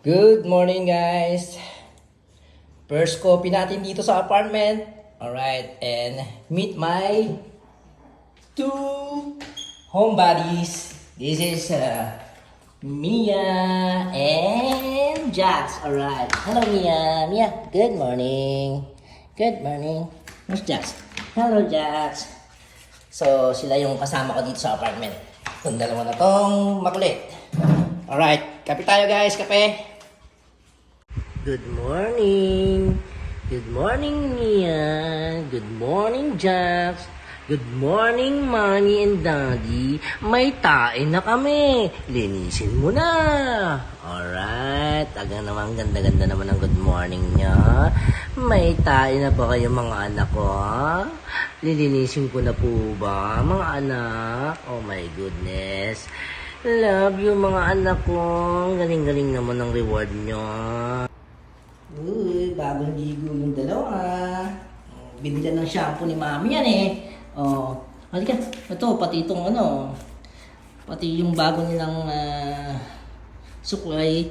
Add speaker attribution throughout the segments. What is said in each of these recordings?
Speaker 1: Good morning, guys. First coffee natin dito sa apartment. Alright, and meet my two homebodies. This is Mia and Jax. Alright. Hello, Mia. Mia, good morning. Good morning. Where's Jax? Hello, Jax. So, sila yung kasama ko dito sa apartment. Itong dalawa na tong makulit. Alright, kape tayo, guys. Kape. Good morning. Good morning, Mia. Good morning, Jax. Good morning, Mommy and Daddy. May tae na kami. Linisin mo na. Alright. Aga naman, ganda-ganda naman ang good morning niya. May tae na ba kayo mga anak ko, ha? Lilinisin ko na po ba, mga anak? Oh my goodness. Love you, mga anak ko. Galing-galing naman ang reward nyo. Uy, bagong ligo yung dalawa. Binila ng shampoo ni Mami yan eh. Oh, halika. Ito, pati itong ano. Pati yung bago nilang suklay.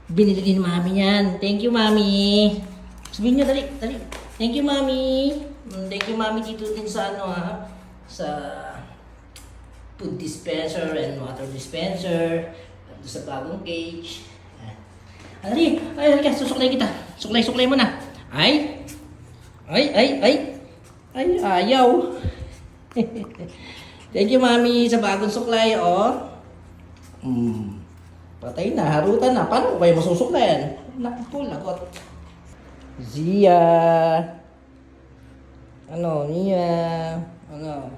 Speaker 1: Binili din ni Mami yan. Thank you, Mami. Sabihin nyo, dali, dali. Thank you, Mami. Thank you, Mami, dito din sa ano ha. Sa food dispenser and water dispenser. At sa bagong cage. Ay, halika, susuklay kita. Suklay mo na. Ay, ayaw. Thank you, Mami, sa bagong suklay, oh. Patay na, harutan na. Paano ko kayo masusuklayan? Naku, lagot. Zia. Ano, Nia. Ano,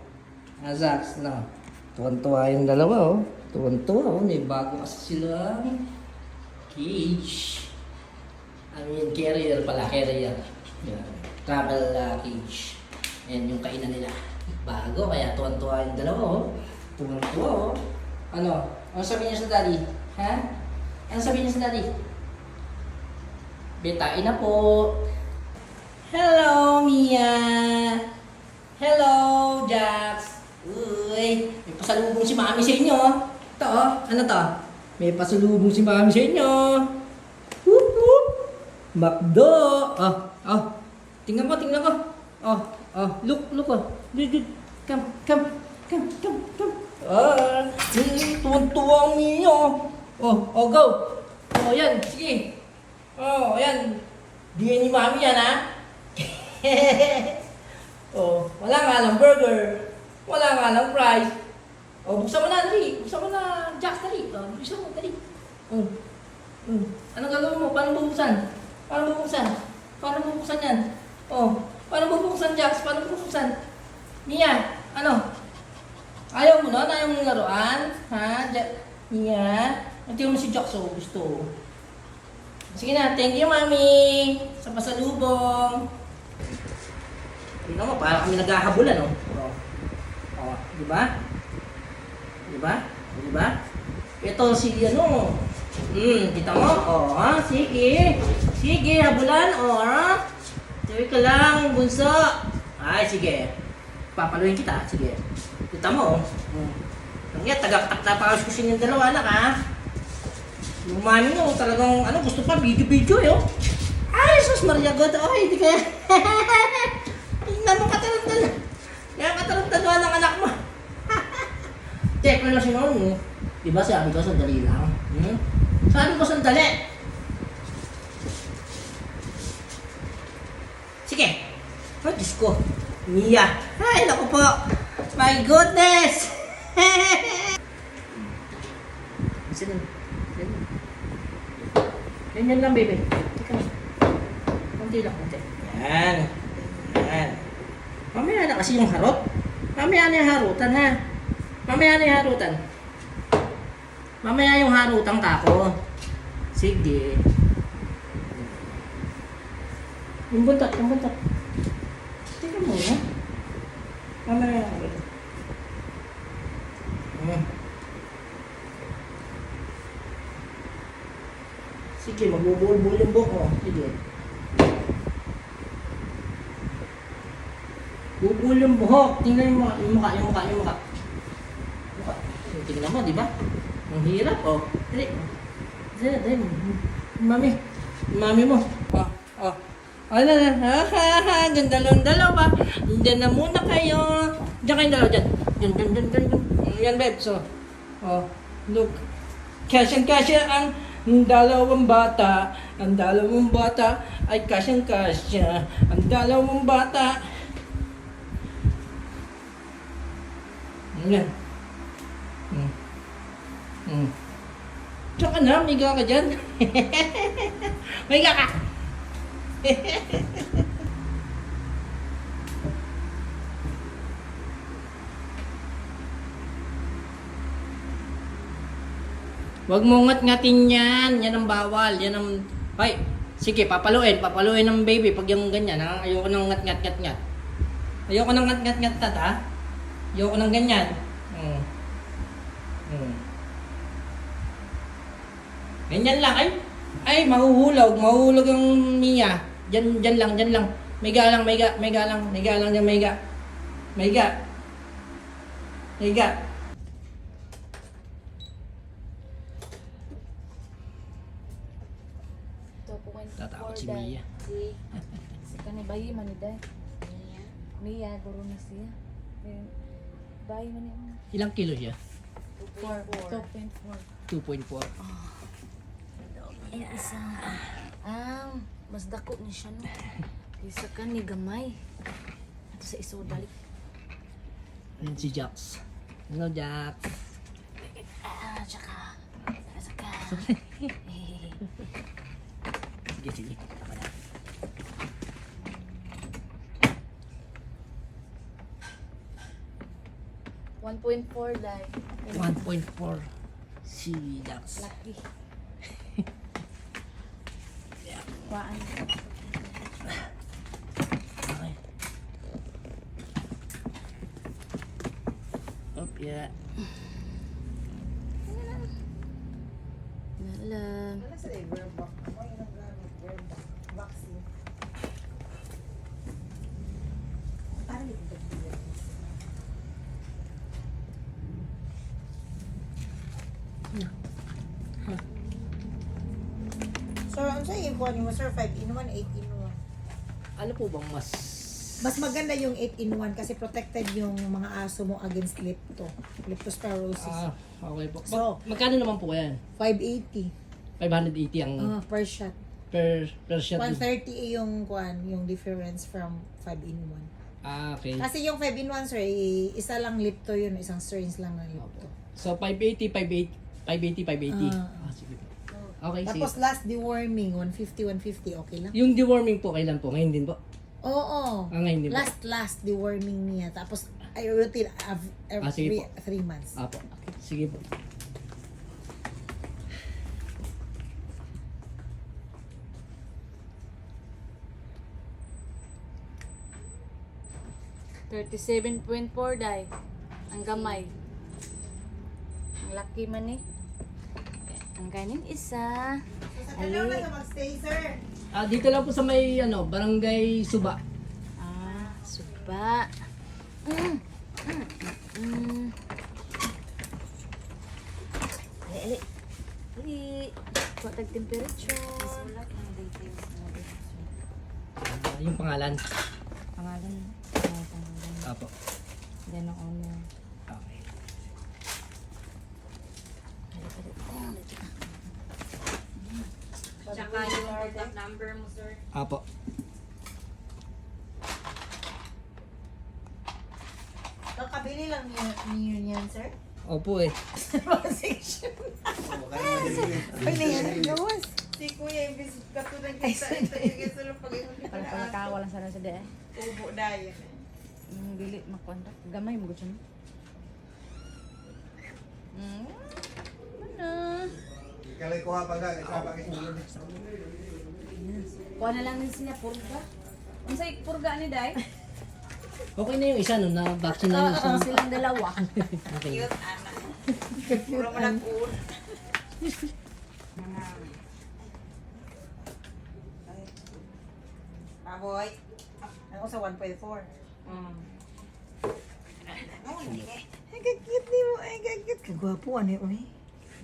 Speaker 1: Azax, no. Tuwan-tuwa yung dalawa, oh. Tuwan-tuwa, oh. May bago kasi sila. Cage. I mean, carrier pala, carrier. Yeah. Travel cage. Yan yung kainan nila. Bago, kaya tuwan-tuwa yung dalawa, oh. Tuwan-tuwa, oh. Ano? Ano sabi niya sa daddy? Ha? Ano sabi niya sa daddy? Betain na po. Hello, Mia. Hello, Jax. Uy, may pasalubong si Mami sa inyo. Ito, oh. Ano to? May pasalubong si Mami sa inyo. Whoop, whoop. Makdo. Oh. Tingnan ko. Look, oh. Come. Tuwan-tuwa ang Mia. Oh, go. Oh, yan. Sige. Oh, yan. Diyan ni Mami yan, ha? Oh, wala nga lang burger. Wala nga lang fries. Oh, buksan mo na, dali. Buksan mo na, Jax, dali. Oh, buksan mo, dali. Anong gagawin mo? Paano bubuksan yan? Oh, paano bubuksan, Jax? Paano bubuksan? Mia, ano? Ayaw mo nun? Ayaw mo laruan? Ha? Mia? Ito mo si Jax, oh. Gusto. Sige na, thank you, Mami. Sa pasalubong. Tingnan mo, parang kami naghahabulan, oh. Oh, di ba? Ito si ano. Kita mo? Oh, ha? Sige, habulan. Oh, ha? Tuloy ka lang, bunso. Ay, sige. Papaluin kita. Sige. Kita mo, oh. Kaya tagaktak na pakasusin yung dalawa, anak, ha? Yung mami mo, talagang, ano, gusto pa, video eh, oh. Ay, sus, Maria God. Ay, hindi kaya. Tingnan mo, katarantala. Kaya katarantala ng anak mo. Check mo na si Mami. Diba sabi ko, sandali lang. Sabi ko, sandali. Sige. Oh, Diyos ko. Mia. Ay, naku po. My goodness. Ganyan lang, baby. Teka lang. Kunti lang, kunti. Yan. Mamaya na kasi yung harot. Mamaya na yung harutan, ha? Mamaya yung harutan ka ko. Sige. Yung buntot. Teka muna. Mamaya yung harutan. Sige, magbubulbul yung buhok mo. Sige. Bubul yung buhok. Tingnan yung mukha. Tingnan mo, di ba? Ang hirap, oh. Dali. Dahil, mami. Mami mo. Oh, oh. Ano na? Diyan dalawa. Diyan na muna kayo. Diyan kayong dalawa, dyan. Diyan. Yan, babe. So, oh, look. Kasyang-kasya ang dalawang bata. Ang dalawang bata ay kasyang-kasya. Ang dalawang bata. Yan. Tsaka na, miga ka dyan. Miga ka. Huwag mo ngat-ngatin yan. Yan ang bawal. Yan ang... Ay, sige, papaluin. Papaluin ng baby pag yung ganyan, ha? Ayoko nang ngat-ngat-ngat-ngat. Ayoko nang ngat-ngat-ngat-ngat, ha? Ayoko nang ganyan. Ganyan lang. Ay, mahuhulog. Mahuhulog yung Mia. Dyan lang. Mega lang dyan, Mega. Tatakot si Mia.
Speaker 2: Si kanibayi man ni Day. Mia, guro na siya. Bayi man niya.
Speaker 1: Ilang kilo siya?
Speaker 2: 2.4.
Speaker 1: 2.4.
Speaker 2: Ay, isa. Mas dako ni siya, no? Isa ka ni gamay. Ito sa iso, dalik.
Speaker 1: Ayan si Jax. Hello, Jax.
Speaker 2: Tsaka. Saka.
Speaker 1: Sige. Tama na.
Speaker 2: 1.4 Day.
Speaker 1: 1.4 si Jax.
Speaker 2: Lucky. Kuhaan.
Speaker 1: Okay. Yeah.
Speaker 2: Nalang.
Speaker 3: Sir, ano sa ibuan mo, sir? 5-in-1, 8-in-1.
Speaker 1: Ano po bang mas...
Speaker 3: Mas maganda yung 8-in-1 kasi protected yung mga aso mo against leptospirosis.
Speaker 1: Okay po.
Speaker 3: So,
Speaker 1: Magkano naman po yan?
Speaker 3: 580
Speaker 1: 580 ang
Speaker 3: per shot.
Speaker 1: per shot.
Speaker 3: 130 yung yung difference from 5-in-1.
Speaker 1: Okay.
Speaker 3: Kasi yung 5-in-1, sir, isa lang lipto yun, isang syringe lang ng lipto.
Speaker 1: So 580. Sige po. Okay, sige.
Speaker 3: Tapos last deworming, 150, okay lang?
Speaker 1: Yung deworming po, kailan po? Ngayon din po?
Speaker 3: Oo.
Speaker 1: Ngayon din po?
Speaker 3: Last deworming niya. Tapos, I routine
Speaker 1: sige
Speaker 3: every
Speaker 1: po.
Speaker 3: 3 months.
Speaker 1: Apo. Sige po.
Speaker 2: $37.4 Day. Ang gamay. Ang laki man eh. Ang kanin isa.
Speaker 3: Saan ka na mag-stay, sir?
Speaker 1: Dito lang po sa may Barangay Suba.
Speaker 2: Suba. Ali. Kuha tag temperature.
Speaker 1: Yung pangalan.
Speaker 2: Pangalan.
Speaker 1: Apo.
Speaker 2: Then ang owner.
Speaker 1: Okay.
Speaker 2: Tsaka yung contact number mo, sir.
Speaker 1: Apo.
Speaker 3: Kakabili lang niyo niyan, sir?
Speaker 1: Opo eh.
Speaker 3: Section. Ay, na yan. Gawas. Si Kuya, imbis katulad kita, ito yung gusto lang pag-iwan kita
Speaker 2: Para pala ka, walang sana sa de.
Speaker 3: Ubo dayan.
Speaker 2: Yung dili makontak. Gamay mo gutyan. Ano?
Speaker 4: Kalay ko ha pagka, isa pa kayo.
Speaker 2: Kuha na lang din siya purga. Ang sa'yo purga ni Day?
Speaker 1: Okay na yung isa no, na-vaccine na yung isa.
Speaker 2: Silang dalawa.
Speaker 1: Okay.
Speaker 3: Cute, anak. Puro mo lang uod. Aboy. Ako sa 1.4. Ay, kagkit ni mo. Ay, kagkit. Kagwapo, ano yun?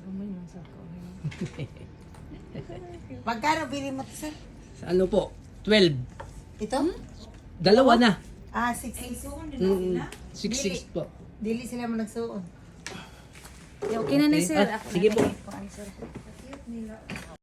Speaker 2: Gamay lang sa ko.
Speaker 3: Magkano bili mo to, sir?
Speaker 1: Ano po? 12.
Speaker 3: Ito?
Speaker 1: Dalawa na.
Speaker 3: Ah, 6.
Speaker 1: 6 po.
Speaker 3: Dili sila mo nagsuon.
Speaker 2: Okay na ni sir.
Speaker 1: Ah, sige po.
Speaker 2: Sir.